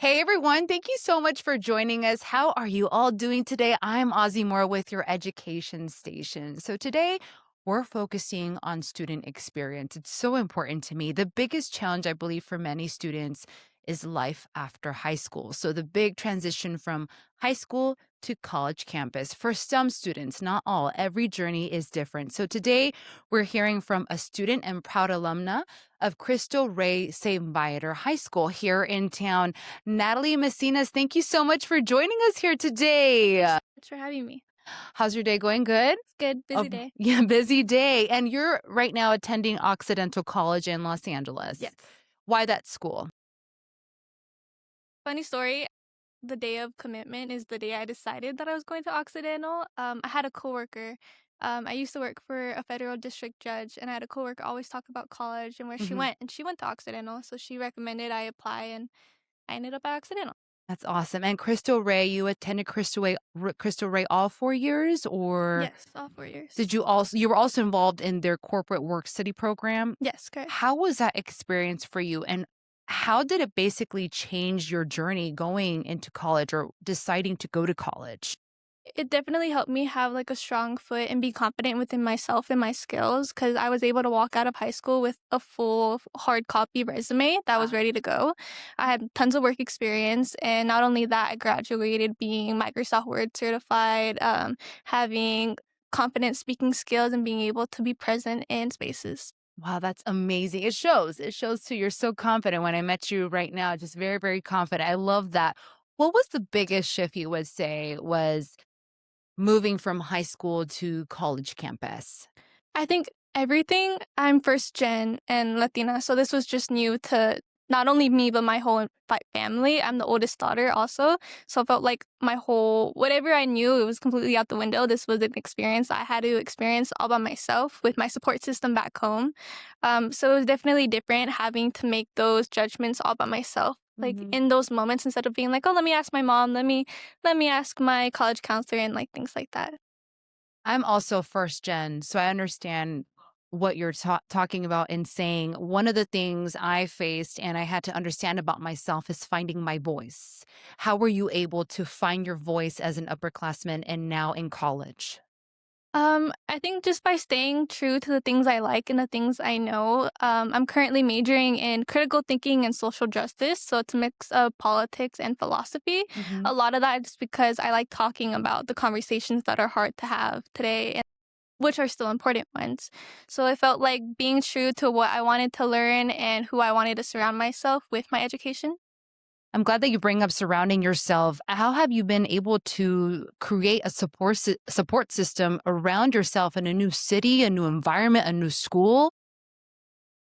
Hey everyone, thank you so much for joining us. How are you all doing today? I'm Ozzy Moore with your education station. So today we're focusing on student experience. It's so important to me. The biggest challenge, I believe, for many students is life after high school. So the big transition from high school to college campus. For some students, not all, every journey is different. So today we're hearing from a student and proud alumna of Cristo Rey St. Viator High School here in town. Natalie Messinas, thank you so much for joining us here today. Thanks for having me. How's your day going? Good? It's good. Oh, Busy day. yeah, busy day. And you're right now attending Occidental College in Los Angeles. Yes. Why that school? Funny story. The day of commitment is the day I decided that I was going to Occidental. I had a coworker. I used to work for a federal district judge, and I had a coworker always talk about college and where she Mhm. went, and she went to Occidental, so she recommended I apply, and I ended up at Occidental. That's awesome. And Cristo Rey, you attended Cristo Rey all 4 years, or Yes, all 4 years. did you were also involved in their corporate work study program? Yes, correct. How was that experience for you? And how did it basically change your journey going into college or deciding to go to college? It definitely helped me have, like, a strong foot and be confident within myself and my skills, because I was able to walk out of high school with a full hard copy resume that was Ah, ready to go. I had tons of work experience, and not only that, I graduated being Microsoft Word certified, having confident speaking skills, and being able to be present in spaces. wow, that's amazing. It shows. It shows too. You're so confident. When I met you right now, just very, very confident. I love that. What was the biggest shift you would say was moving from high school to college campus? I think everything. I'm first gen and Latina, so this was just new to not only me but my whole family. I'm the oldest daughter also, so I felt like my whole whatever I knew it was completely out the window. This was an experience I had to experience all by myself with my support system back home. So it was definitely different having to make those judgments all by myself. Like Mhm. in those moments, instead of being like, "Oh, let me ask my mom," let me ask my college counselor and like things like that. I'm also first gen, so I understand what you're talking about and saying. One of the things I faced and I had to understand about myself is finding my voice. How were you able to find your voice as an upperclassman and now in college? I think just by staying true to the things I like and the things I know. I'm currently majoring in critical thinking and social justice, so it's a mix of politics and philosophy. Mhm. A lot of that is because I like talking about the conversations that are hard to have today, and which are still important ones. So I felt like being true to what I wanted to learn and who I wanted to surround myself with my education. I'm glad that you bring up surrounding yourself. How have you been able to create a support system around yourself in a new city, a new environment, a new school?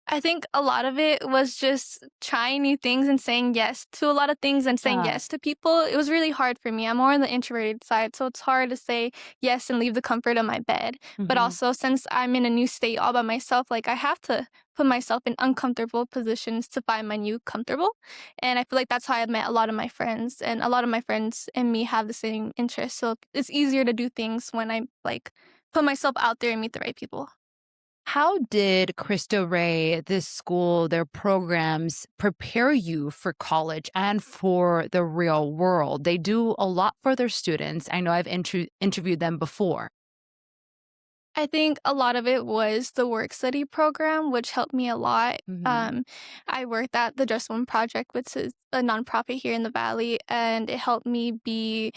I think a lot of it was just trying new things and saying yes to a lot of things and saying Ah, yes to people. It was really hard for me. I'm more on the introverted side, so it's hard to say yes and leave the comfort of my bed. But mhm. also, since I'm in a new state all by myself, like I have to put myself in uncomfortable positions to find my new comfortable. And I feel like that's how I met a lot of my friends, and a lot of my friends and me have the same interests. So it's easier to do things when I like put myself out there and meet the right people. How did Cristo Rey, this school, their programs prepare you for college and for the real world? They do a lot for their students. I know I've interviewed them before. I think a lot of it was the work study program, which helped me a lot. Mhm. I worked at the Just One Project, which is a nonprofit here in the Valley, and it helped me be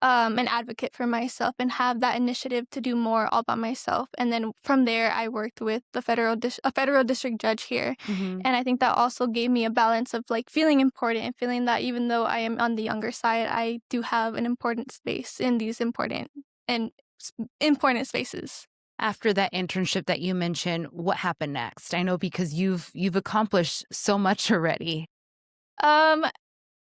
an advocate for myself and have that initiative to do more all by myself. And then from there, I worked with a federal district judge here, Mhm. and I think that also gave me a balance of like feeling important and feeling that even though I am on the younger side, I do have an important space in these and important spaces. After that internship that you mentioned, what happened next? I know because you've accomplished so much already. Um,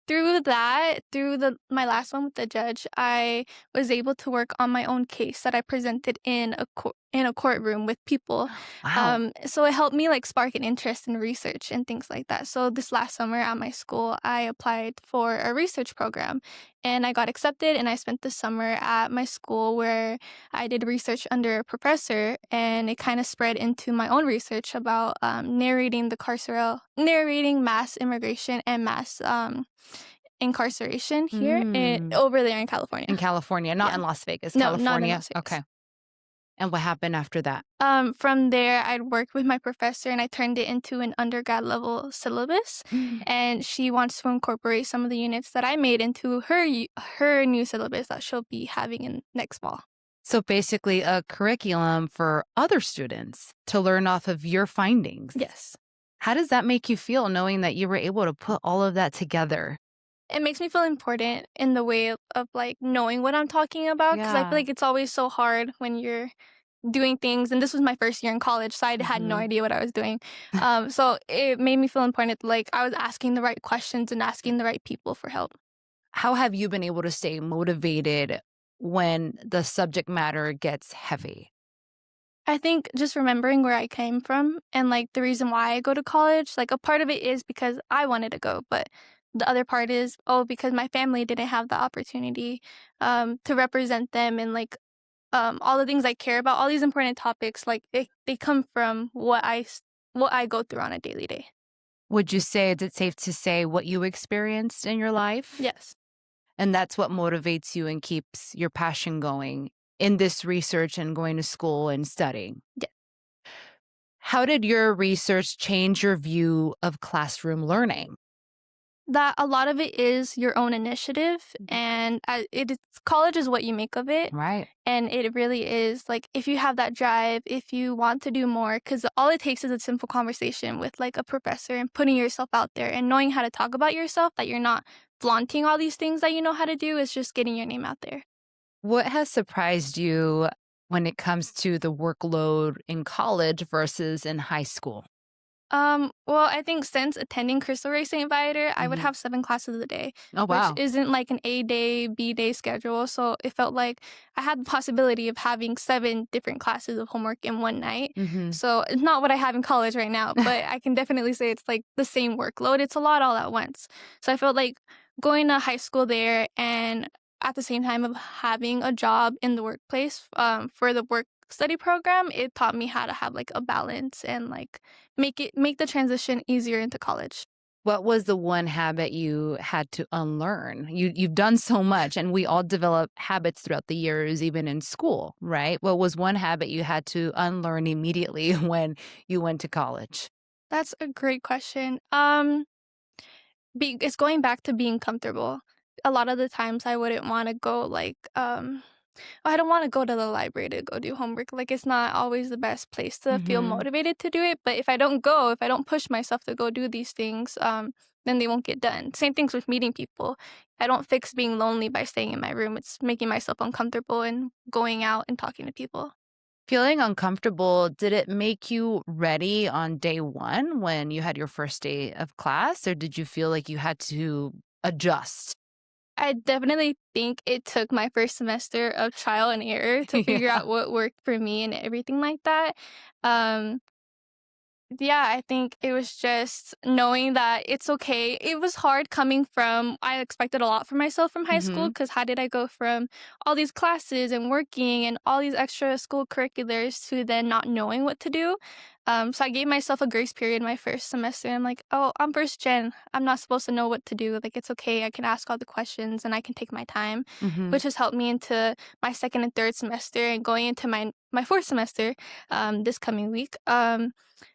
Through that, through the my last one with the judge, I was able to work on my own case that I presented in a courtroom with people. Wow. So it helped me like spark an interest in research and things like that. So this last summer at my school, I applied for a research program, and I got accepted. And I spent the summer at my school where I did research under a professor, and it kind of spread into my own research about narrating mass immigration and incarceration here Mm. over there in California. In California, not Yeah. in Las Vegas, No, not in California? Las Vegas. Okay. And what happened after that? From there, I'd worked with my professor and I turned it into an undergrad level syllabus. And she wants to incorporate some of the units that I made into her new syllabus that she'll be having in next fall. So basically a curriculum for other students to learn off of your findings. Yes. How does that make you feel knowing that you were able to put all of that together? It makes me feel important in the way of like knowing what I'm talking about because I feel Yeah. like it's always so hard when you're doing things. And this was my first year in college, so I had no Mhm. idea what I was doing. So it made me feel important. Like I was asking the right questions and asking the right people for help. How have you been able to stay motivated when the subject matter gets heavy? I think just remembering where I came from and like the reason why I go to college, like a part of it is because I wanted to go, but the other part is, oh, because my family didn't have the opportunity to represent them and like all the things I care about, all these important topics, like they come from what I go through on a daily day. Would you say, is it safe to say what you experienced in your life? Yes. And that's what motivates you and keeps your passion going in this research and going to school and studying. Yeah. How did your research change your view of classroom learning? That a lot of it is your own initiative, and it is college is what you make of it. Right. And it really is like if you have that drive, if you want to do more, because all it takes is a simple conversation with like a professor and putting yourself out there and knowing how to talk about yourself, that you're not flaunting all these things that you know how to do, is just getting your name out there. What has surprised you when it comes to the workload in college versus in high school? Well, I think since attending Crystal Ray St. Viator, I would Mhm. have 7 classes a day, Oh, which wow. isn't like an A day, B day schedule. So it felt like I had the possibility of having 7 different classes of homework in one night. Mhm. So it's not what I have in college right now, but I can definitely say it's like the same workload. It's a lot all at once. So I felt like going to high school there and at the same time of having a job in the workplace for the work study program, it taught me how to have like a balance and like make the transition easier into college. What was the one habit you had to unlearn? You've done so much and we all develop habits throughout the years even in school, right? What was one habit you had to unlearn immediately when you went to college? That's a great question. It's going back to being comfortable. A lot of the times I wouldn't want to go like I don't want to go to the library to go do homework. Like it's not always the best place to feel Mhm. motivated to do it. But if I don't go, if I don't push myself to go do these things, then they won't get done. Same things with meeting people. I don't fix being lonely by staying in my room. It's making myself uncomfortable and going out and talking to people. Feeling uncomfortable, did it make you ready on day 1 when you had your first day of class, or did you feel like you had to adjust? I definitely think it took my first semester of trial and error to figure Yeah. out what worked for me and everything like that. Um, Yeah, I think it was just knowing that it's okay. It was hard coming from, I expected a lot from myself from high school Mhm. because how did I go from all these classes and working and all these extra school curriculars to then not knowing what to do? So I gave myself a grace period my first semester. I'm like, oh, I'm first gen. I'm not supposed to know what to do. Like, it's okay. I can ask all the questions and I can take my time, Mhm. which has helped me into my second and third semester and going into my fourth semester this coming week.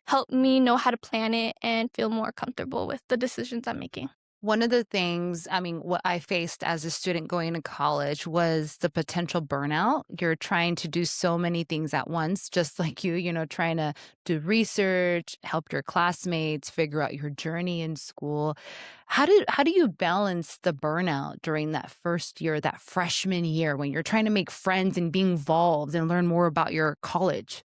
Help me know how to plan it and feel more comfortable with the decisions I'm making. One of the things, I mean, what I faced as a student going to college was the potential burnout. You're trying to do so many things at once, just like trying to do research, help your classmates, figure out your journey in school. How do you balance the burnout during that first year, that freshman year when you're trying to make friends and be involved and learn more about your college?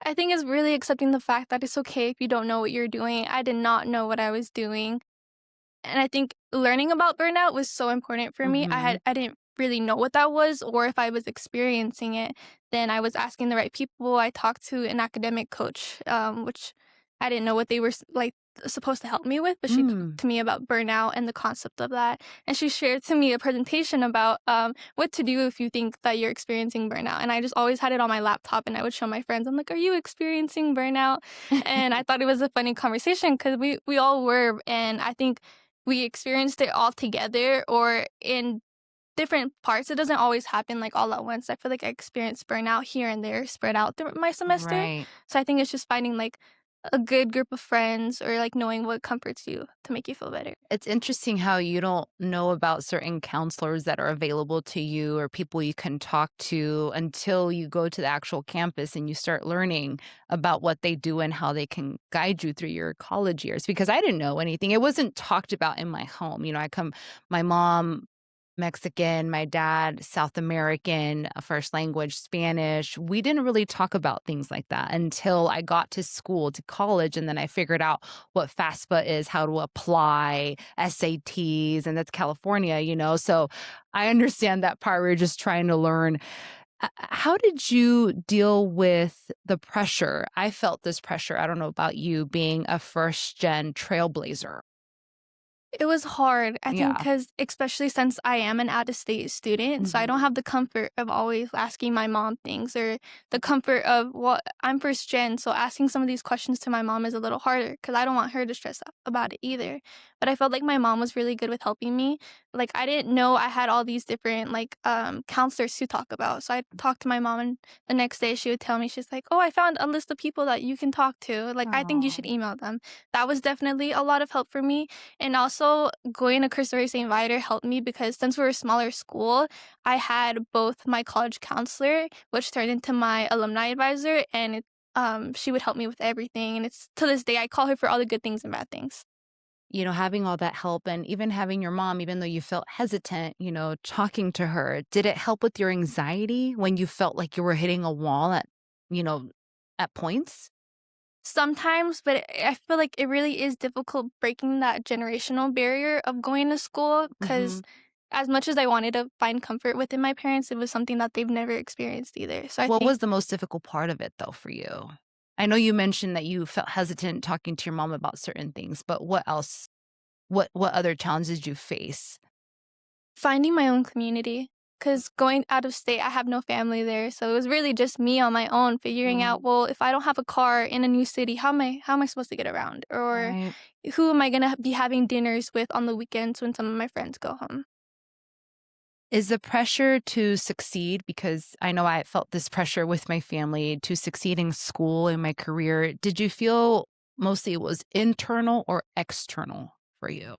I think it's really accepting the fact that it's okay if you don't know what you're doing. I did not know what I was doing. And I think learning about burnout was so important for me. Mhm. I didn't really know what that was or if I was experiencing it. Then I was asking the right people. I talked to an academic coach, which I didn't know what they were like supposed to help me with, but she talked Mm. to me about burnout and the concept of that. And she shared to me a presentation about what to do if you think that you're experiencing burnout. And I just always had it on my laptop and I would show my friends. I'm like, "Are you experiencing burnout?" And I thought it was a funny conversation because we all were. And I think we experienced it all together or in different parts. It doesn't always happen like all at once. I feel like I experienced burnout here and there spread out through my semester. Right. So I think it's just finding like a good group of friends or like knowing what comforts you to make you feel better. It's interesting how you don't know about certain counselors that are available to you or people you can talk to until you go to the actual campus and you start learning about what they do and how they can guide you through your college years. Because I didn't know anything. It wasn't talked about in my home. My mom, Mexican, my dad, South American, first language, Spanish. We didn't really talk about things like that until I got to school, to college, and then I figured out what FAFSA is, how to apply, SATs, and that's California, So I understand that part. We're just trying to learn. How did you deal with the pressure? I felt this pressure. I don't know about you being a first gen trailblazer. It was hard, I think, Yeah. because especially since I am an out-of-state student, so I Mhm. don't have the comfort of always asking my mom things or the comfort of what I'm first gen, so asking some of these questions to my mom is a little harder because I don't want her to stress about it either. But I felt like my mom was really good with helping me. Like, I didn't know I had all these different, like, counselors to talk about, so I talked to my mom, and the next day she would tell me, she's like, "Oh, I found a list of people that you can talk to. Like, I think you should Oh. email them." That was definitely a lot of help for me, and also, going to Cristo Rey St. Viator helped me because since we're a smaller school, I had both my college counselor, which turned into my alumni advisor, and she would help me with everything. And it's to this day, I call her for all the good things and bad things. Having all that help and even having your mom, even though you felt hesitant, talking to her, did it help with your anxiety when you felt like you were hitting a wall you know, at points? Sometimes, but I feel like it really is difficult breaking that generational barrier of going to school because Mhm. as much as I wanted to find comfort within my parents, it was something that they've never experienced either. So I What think was the most difficult part of it though for you? I know you mentioned that you felt hesitant talking to your mom about certain things, but what else? What other challenges did you face? finding my own community, cause going out of state, I have no family there, so it was really just me on my own figuring out, Mm, well, if I don't have a car in a new city, how am I supposed to get around? Or right. who am I gonna be having dinners with on the weekends when some of my friends go home? Is the pressure to succeed, because I know I felt this pressure with my family to succeed in school, in my career. Did you feel mostly it was internal or external for you?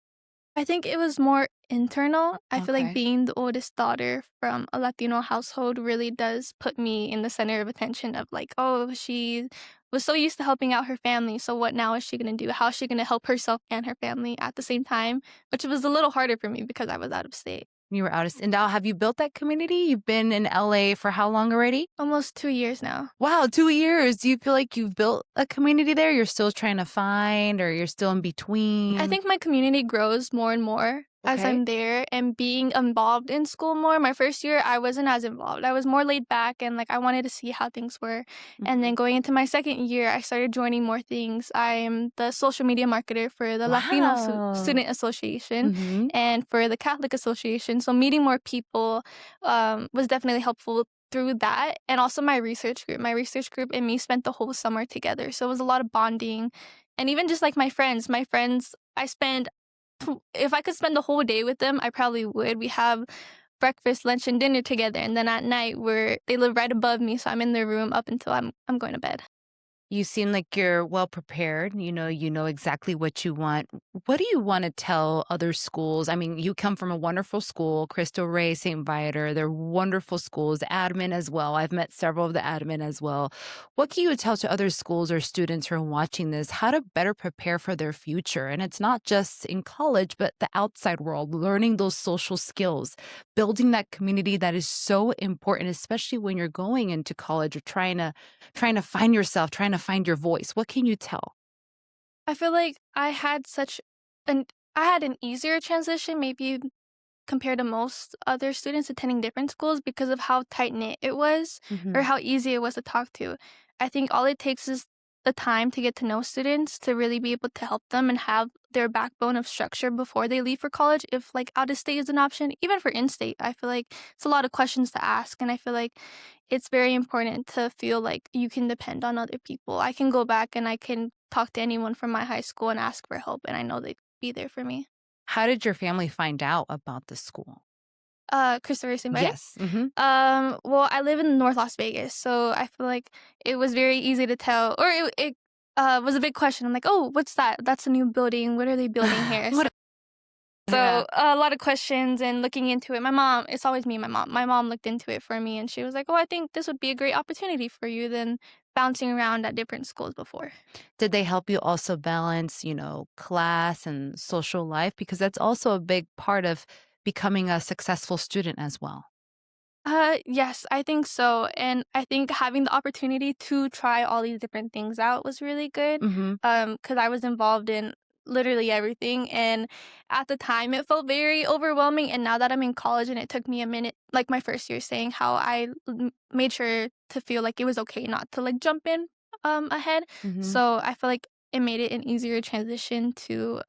I think it was more internal. I feel like Okay. being the oldest daughter from a Latino household really does put me in the center of attention of like, oh, she was so used to helping out her family. So what now is she going to do? How is she going to help herself and her family at the same time? Which was a little harder for me because I was out of state. You were and now have you built that community? You've been in LA for how long already? Almost 2 years now. Wow, 2 years. Do you feel like you've built a community there? You're still trying to find or you're still in I between? think my community grows more and more as Okay. I'm there and being involved in school more. My first year, I wasn't as involved. I was more laid back and like I wanted to see how things were. And then Mhm. going into my second year, I started joining more things. I am the social media marketer for the Latino Wow. Student Association Mhm. and for the Catholic Association. So meeting more people was definitely helpful through that, and also my research group. My research group and me spent the whole summer together. So it was a lot of bonding, and even just like my friends, I spend if I could spend the whole day with them, I probably would. We have breakfast, lunch, and dinner together, and then at night they live right above me, so I'm in their room up until I'm going to bed. You seem like you're well prepared. You know exactly what you want. What do you want to tell other schools? I mean, you come from a wonderful school, Cristo Rey, St. Viator. They're wonderful schools, admin as well. I've met several of the admin as well. What can you tell to other schools or students who are watching this how to better prepare for their future? And it's not just in college, but the outside world, learning those social skills, building that community that is so important, especially when you're going into college or trying to find yourself, trying to find your voice. What can you tell? I feel like an I had an easier transition, maybe compared to most other students attending different schools because of how tight knit it was or Mhm. how easy it was to talk to. I think all it takes is the time to get to know students to really be able to help them and have their backbone of structure before they leave for college. If like out of state is an option, even for in state, I feel like it's a lot of questions to ask. And I feel like it's very important to feel like you can depend on other people. I can go back and I can talk to anyone from my high school and ask for help, and I know they'd be there for me. How did your family find out about the school? Christopher St. Mary? Yes. Mhm. Well, I live in North Las Vegas, so I feel like it was very easy to tell, or it was a big question. I'm like, oh, what's that? That's a new building. What are they building here? What Yeah. So a lot of questions and looking into it. My mom, it's always me and my mom. My mom looked into it for me and she was like, "Oh, I think this would be a great opportunity for you than bouncing around at different schools before." Did they help you also balance, class and social life? Because that's also a big part of becoming a successful student as well. Yes, I think so. And I think having the opportunity to try all these different things out was really good. Mhm. Because I was involved in literally everything. And at the time, it felt very overwhelming. And now that I'm in college and it took me a minute, like my first year, saying how made sure to feel like it was okay not to like jump in ahead. Mhm. So I feel like it made it an easier transition to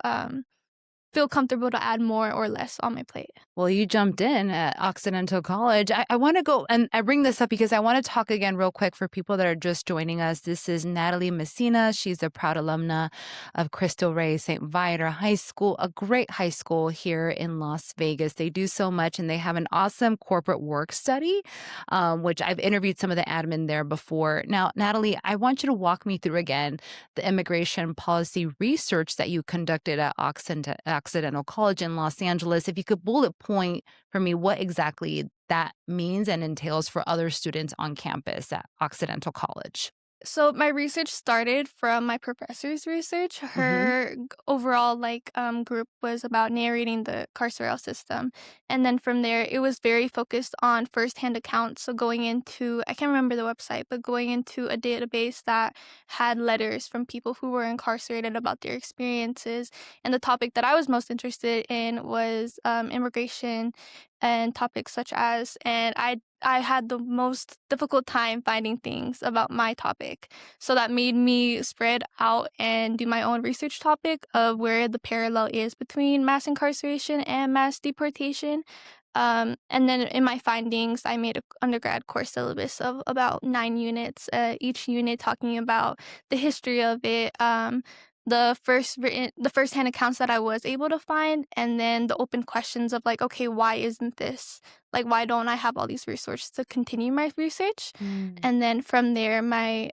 feel comfortable to add more or less on my plate. Well, you jumped in at Occidental College. I want to go, and I bring this up because I want to talk again real quick for people that are just joining us. This is Natalie Messina. She's a proud alumna of Cristo Rey St. Viator High School, a great high school here in Las Vegas. They do so much, and they have an awesome corporate work study, which I've interviewed some of the admin there before. Now, Natalie, I want you to walk me through again the immigration policy research that you conducted at Occidental College in Los Angeles. If you could bullet point for me what exactly that means and entails for other students on campus at Occidental College. So my research started from my professor's research. Hmm. Her overall group was about narrating the carceral system, and then from there it was very focused on firsthand accounts. So going into, I can't remember the website, but going into a database that had letters from people who were incarcerated about their experiences. And the topic that I was most interested in was immigration and topics such as, and I had the most difficult time finding things about my topic. So that made me spread out and do my own research topic of where the parallel is between mass incarceration and mass deportation. And then in my findings, I made an undergrad course syllabus of about 9 units, each unit talking about the history of it, the first-hand accounts that I was able to find, and then the open questions of like, okay, why isn't this like, why don't I have all these resources to continue my research? Mm. And then from there, my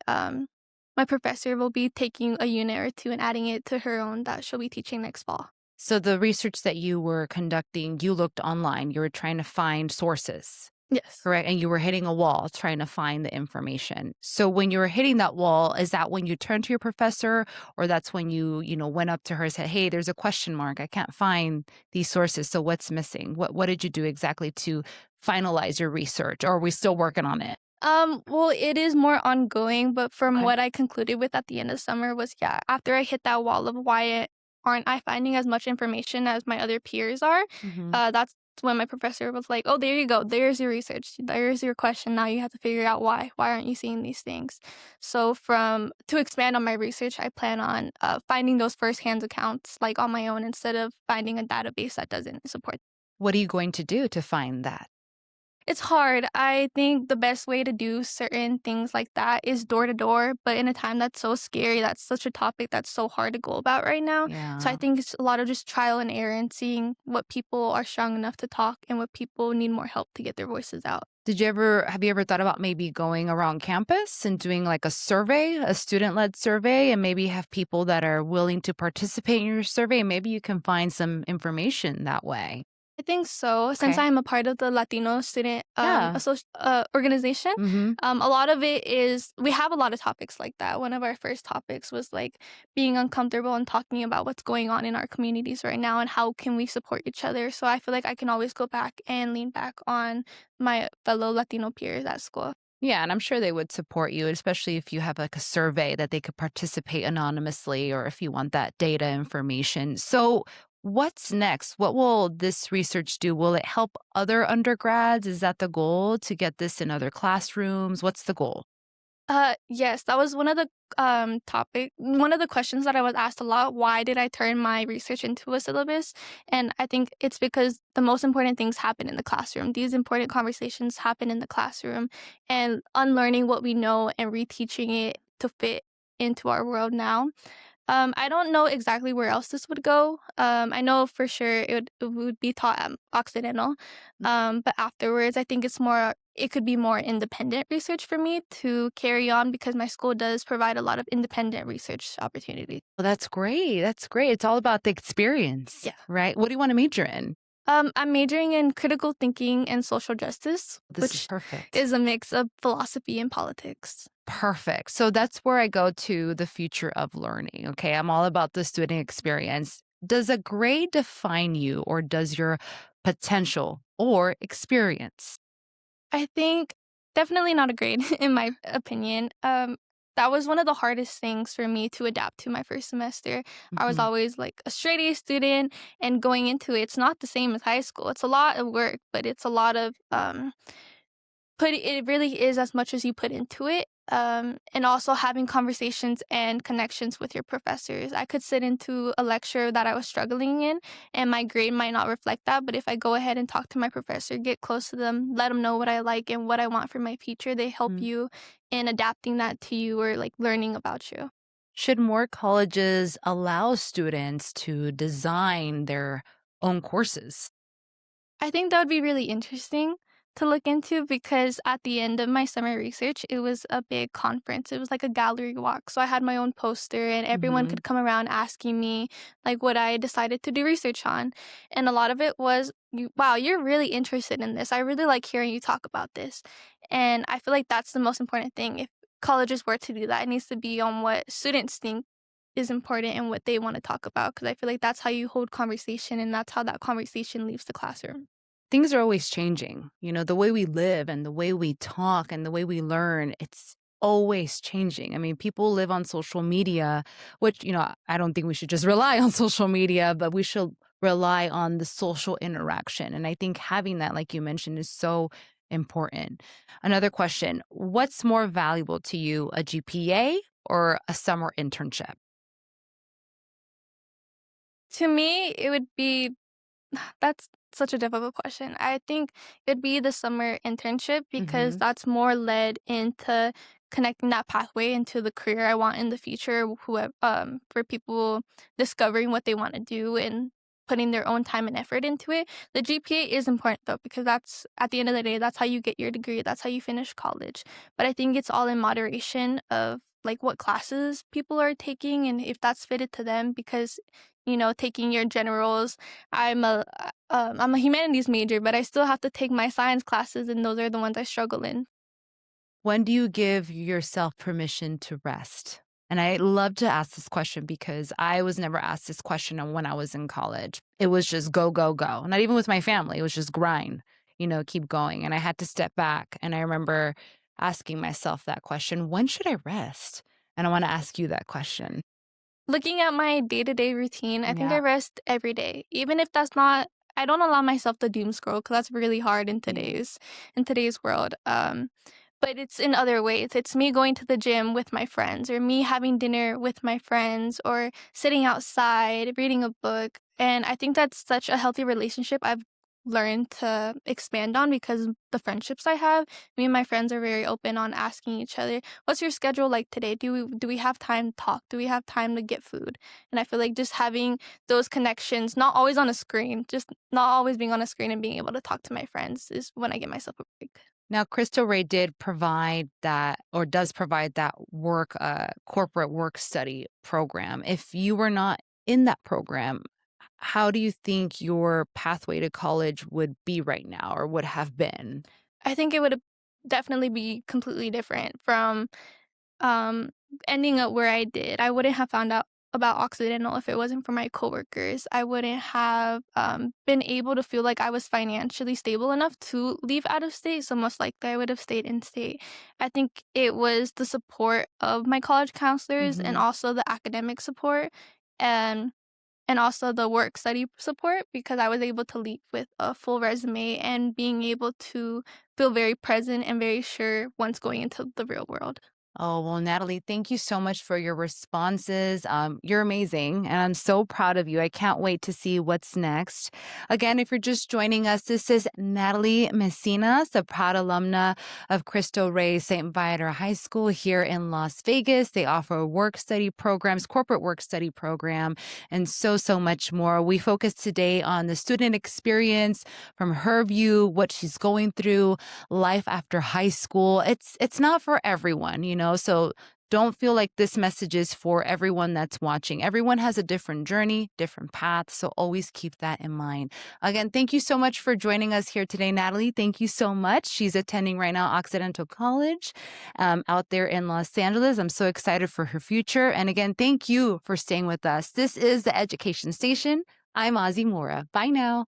professor will be taking a unit or two and adding it to her own that she'll be teaching next fall. So, the research that you were conducting, you looked online, you were trying to find sources. Yes. Correct, and you were hitting a wall trying to find the information. So when you were hitting that wall, is that when you turned to your professor, or that's when you went up to her and said, "Hey, there's a question mark. I can't find these sources. So what's missing?" What did you do exactly to finalize your research, or are we still working on it? Well, it is more ongoing, but from Okay. what I concluded with at the end of summer was, yeah, after I hit that wall of why aren't I finding as much information as my other peers are, Mhm. that's when my professor was like, "Oh, there you go. There's your research. There's your question. Now you have to figure out why. Why aren't you seeing these things?" So from to expand on my research, I plan on finding those firsthand accounts like on my own instead of finding a database that doesn't support. What are you going to do to find that? It's hard. I think the best way to do certain things like that is door to door, but in a time that's so scary, that's such a topic that's so hard to go about right now. So I Yeah. think it's a lot of just trial and error and seeing what people are strong enough to talk and what people need more help to get their voices out. Have you ever thought about maybe going around campus and doing like a survey, a student-led survey, and maybe have people that are willing to participate in your survey, and maybe you can find some information that way? I think so. Since Okay. I'm a part of the Latino student Yeah. organization, Mhm. a lot of it is we have a lot of topics like that. One of our first topics was like being uncomfortable and talking about what's going on in our communities right now and how can we support each other. So I feel like I can always go back and lean back on my fellow Latino peers at school. Yeah, and I'm sure they would support you, especially if you have like a survey that they could participate anonymously or if you want that data information. So, what's next? What will this research do? Will it help other undergrads? Is that the goal to get this in other classrooms? What's the goal? Yes, that was one of the questions that I was asked a lot. Why did I turn my research into a syllabus? And I think it's because the most important things happen in the classroom. These important conversations happen in the classroom, and unlearning what we know and reteaching it to fit into our world now. I don't know exactly where else this would go. I know for sure it would be taught at Occidental. But afterwards, I think it could be more independent research for me to carry on because my school does provide a lot of independent research opportunities. Well, that's great. That's great. It's all about the experience, Yeah. right? What do you want to major in? I'm majoring in critical thinking and social justice, This is which perfect. is a mix of philosophy and politics. Perfect. So that's where I go to the future of learning. Okay. I'm all about the student experience. Does a grade define you, or does your potential or experience? I think definitely not a grade in my opinion. That was one of the hardest things for me to adapt to my first semester. I was Mhm. always like a straight A student, and going into it, it's not the same as high school. It's a lot of work, but it's a lot of it really is as much as you put into it. And also having conversations and connections with your professors. I could sit into a lecture that I was struggling in, and my grade might not reflect that. But if I go ahead and talk to my professor, get close to them, let them know what I like and what I want for my future, they help Mm. you in adapting that to you or like learning about you. Should more colleges allow students to design their own courses? I think that would be really interesting to look into because at the end of my summer research, it was a big conference. It was like a gallery walk. So I had my own poster and everyone Mhm. could come around asking me like what I decided to do research on. And a lot of it was, wow, you're really interested in this. I really like hearing you talk about this. And I feel like that's the most important thing. If colleges were to do that, it needs to be on what students think is important and what they want to talk about because I feel like that's how you hold conversation and that's how that conversation leaves the classroom. Things are always changing. The way we live and the way we talk and the way we learn, it's always changing. I mean, people live on social media, which, I don't think we should just rely on social media, but we should rely on the social interaction. And I think having that, like you mentioned, is so important. Another question: what's more valuable to you, a GPA or a summer internship? To me, it would be that's such a difficult question. I think it'd be the summer internship because Hmm. that's more led into connecting that pathway into the career I want in the future, for people discovering what they want to do and putting their own time and effort into it. The GPA is important though because that's at the end of the day that's how you get your degree, that's how you finish college. But I think it's all in moderation of like what classes people are taking and if that's fitted to them because taking your generals I'm a humanities major, but I still have to take my science classes, and those are the ones I struggle in. When do you give yourself permission to rest? And I love to ask this question because I was never asked this question when I was in college. It was just go, go, go. Not even with my family. It was just grind, keep going. And I had to step back. And I remember asking myself that question: when should I rest? And I want to ask you that question. Looking at my day-to-day routine, I think I Yeah. rest every day, even if that's not I don't allow myself to doom scroll because that's really hard in Mm. today's world. But it's in other ways. It's me going to the gym with my friends, or me having dinner with my friends, or sitting outside, reading a book. And I think that's such a healthy relationship I've learned to expand on because the friendships I have, me and my friends are very open on asking each other, "What's your schedule like today? Do we have time to talk? Do we have time to get food?" And I feel like just having those connections, not always on a screen, just not always being on a screen and being able to talk to my friends is when I get myself a break. Now, Crystal Ray did provide that, or does provide that corporate work study program. If you were not in that program, how do you think your pathway to college would be right now, or would have been? I think it would definitely be completely different from um, ending up where I did. I wouldn't have found out about Occidental if it wasn't for my coworkers. I wouldn't have been able to feel like I was financially stable enough to leave out of state. So most likely I would have stayed in state. I think it was the support of my college counselors and Mhm. also the academic support and and also the work study support because I was able to leave with a full resume and being able to feel very present and very sure once going into the real world. Oh, well, Natalie, thank you so much for your responses. You're amazing, and I'm so proud of you. I can't wait to see what's next. Again, if you're just joining us, this is Natalie Messina, a proud alumna of Cristo Rey St. Viator High School here in Las Vegas. They offer work study programs, corporate work study program, and so much more. We focus today on the student experience from her view, what she's going through, life after high school. It's not for everyone, so don't feel like this message is for everyone that's watching. Everyone has a different journey, different path, so always keep that in mind. Again, thank you so much for joining us here today, Natalie. Thank you so much. She's attending right now Occidental College out there in Los Angeles. I'm so excited for her future. And again, thank you for staying with us. This is the Education Station. I'm Ozzy Mora. Bye now.